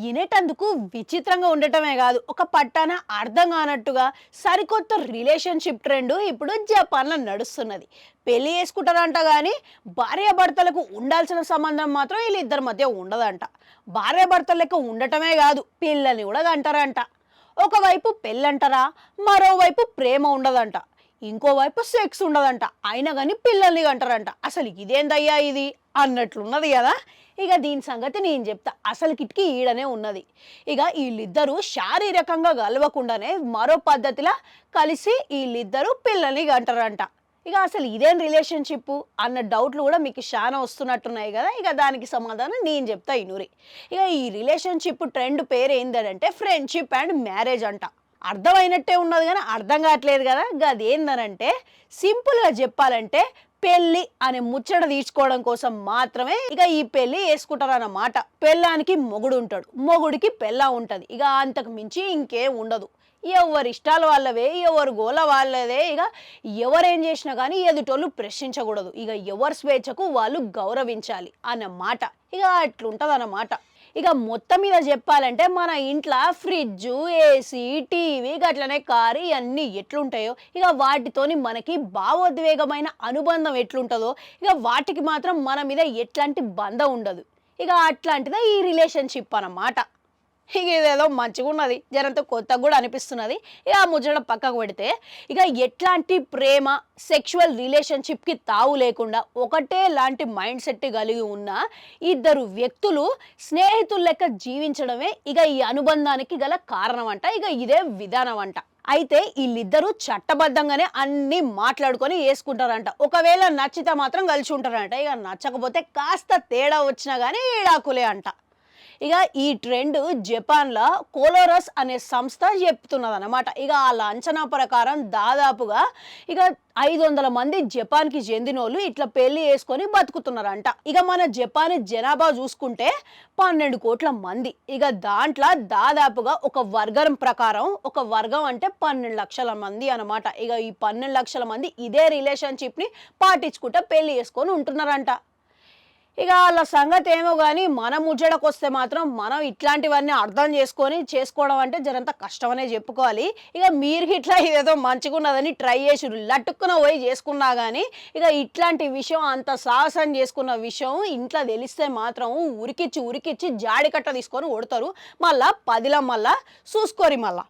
వినేటందుకు విచిత్రంగా ఉండటమే కాదు, ఒక పట్టాన అర్థం కానట్టుగా సరికొత్త రిలేషన్షిప్ ట్రెండ్ ఇప్పుడు జపాన్లో నడుస్తున్నది. పెళ్లి చేసుకుంటారంట కానీ భార్యాభర్తలకు ఉండాల్సిన సంబంధం మాత్రం వీళ్ళిద్దరి మధ్య ఉండదంట. భార్యాభర్తల లెక్క ఉండటమే కాదు, పిల్లల్ని కూడా కంటారంట. ఒకవైపు పెళ్ళంటారా, మరోవైపు ప్రేమ ఉండదంట, ఇంకోవైపు సెక్స్ ఉండదంట, అయినా కానీ పిల్లల్ని కంటారంట. అసలు ఇదేందయ్యా ఇది అన్నట్లున్నది కదా. ఇక దీని సంగతి నేను చెప్తా. అసలు కిటికీ ఈడనే ఉన్నది. ఇక వీళ్ళిద్దరూ శారీరకంగా కలవకుండానే మరో పద్ధతిలా కలిసి వీళ్ళిద్దరూ పిల్లల్ని కంటారంట. ఇక అసలు ఇదేం రిలేషన్షిప్ అన్న డౌట్లు కూడా మీకు చాలా వస్తున్నట్టున్నాయి కదా. ఇక దానికి సమాధానం నేను చెప్తా ఇనురి. ఇక ఈ రిలేషన్షిప్ ట్రెండ్ పేరు ఏంటంటే ఫ్రెండ్షిప్ అండ్ మ్యారేజ్ అంట. అర్థమైనట్టే ఉన్నది కానీ అర్థం కావట్లేదు కదా. అది ఏందనంటే సింపుల్గా చెప్పాలంటే పెళ్ళి అనే ముచ్చట తీర్చుకోవడం కోసం మాత్రమే ఇక ఈ పెళ్ళి వేసుకుంటారు అన్నమాట. పెళ్ళానికి మొగుడు ఉంటాడు, మొగుడికి పెళ్ళా ఉంటుంది. ఇక అంతకు మించి ఇంకేం ఉండదు. ఎవరి ఇష్టాలు వాళ్ళవే, ఎవరు గోల వాళ్ళదే. ఇక ఎవరేం చేసినా కానీ ఎదుటోళ్ళు ప్రశ్నించకూడదు. ఇక ఎవరి స్వేచ్ఛకు వాళ్ళు గౌరవించాలి అన్నమాట. ఇక అట్లుంటుంది అన్నమాట. ఇక మొత్తం మీద చెప్పాలంటే మన ఇంట్లో ఫ్రిడ్జ్, ఏసీ, టీవీ గట్లనే కారు ఇవన్నీ ఎట్లుంటాయో ఇక వాటితోని మనకి భావోద్వేగమైన అనుబంధం ఎట్లుంటుందో ఇక వాటికి మాత్రం మన మీద ఎట్లాంటి బంధం ఉండదు. ఇక అట్లాంటిదే ఈ రిలేషన్షిప్ అన్నమాట. ఇక ఇదేదో మంచిగా ఉన్నది, జరంత కొత్తగా కూడా అనిపిస్తున్నది. ఇక ఆ ముచ్చట పక్కకు పెడితే ఇక ఎట్లాంటి ప్రేమ సెక్షువల్ రిలేషన్షిప్కి తావు లేకుండా ఒకటే లాంటి మైండ్ సెట్ కలిగి ఉన్న ఇద్దరు వ్యక్తులు స్నేహితుల లెక్క జీవించడమే ఇక ఈ అనుబంధానికి గల కారణం అంట. ఇక ఇదే విధానం అంట. అయితే వీళ్ళిద్దరూ చట్టబద్ధంగానే అన్ని మాట్లాడుకొని వేసుకుంటారంట. ఒకవేళ నచ్చితే మాత్రం కలిసి ఉంటారంట. ఇక నచ్చకపోతే కాస్త తేడా వచ్చినా కానీ ఈడాకులే అంట. ఇక ఈ ట్రెండ్ జపాన్లో కోలోరస్ అనే సంస్థ చెప్తున్నది అనమాట. ఇక వాళ్ళ అంచనా ప్రకారం దాదాపుగా ఇక 500 మంది జపాన్కి చెందిన వాళ్ళు ఇట్లా పెళ్లి చేసుకొని బతుకుతున్నారంట. ఇక మన జపాన్ జనాభా చూసుకుంటే 12 కోట్ల మంది. ఇక దాంట్లో దాదాపుగా ఒక వర్గం ప్రకారం, ఒక వర్గం అంటే 12 లక్షల మంది అనమాట. ఇక ఈ 12 లక్షల మంది ఇదే రిలేషన్షిప్ని పాటించుకుంటే పెళ్లి చేసుకొని ఉంటున్నారంట. ఇక వాళ్ళ సంగతి ఏమో కానీ మన ముచ్చటకు వస్తే మాత్రం మనం ఇట్లాంటివన్నీ అర్థం చేసుకొని చేసుకోవడం అంటే జరంత కష్టమనే చెప్పుకోవాలి. ఇక మీరు ఇట్లా ఇదేదో మంచిగా ఉన్నదని ట్రై చేసి లట్టుక్కున పోయి చేసుకున్నా కానీ ఇక ఇట్లాంటి విషయం అంత సాహసం చేసుకున్న విషయం ఇంట్లో తెలిస్తే మాత్రం ఉరికిచ్చి జాడికట్ట తీసుకొని కొడతారు. మళ్ళా 10ల మళ్ళా చూసుకోరి మళ్ళా.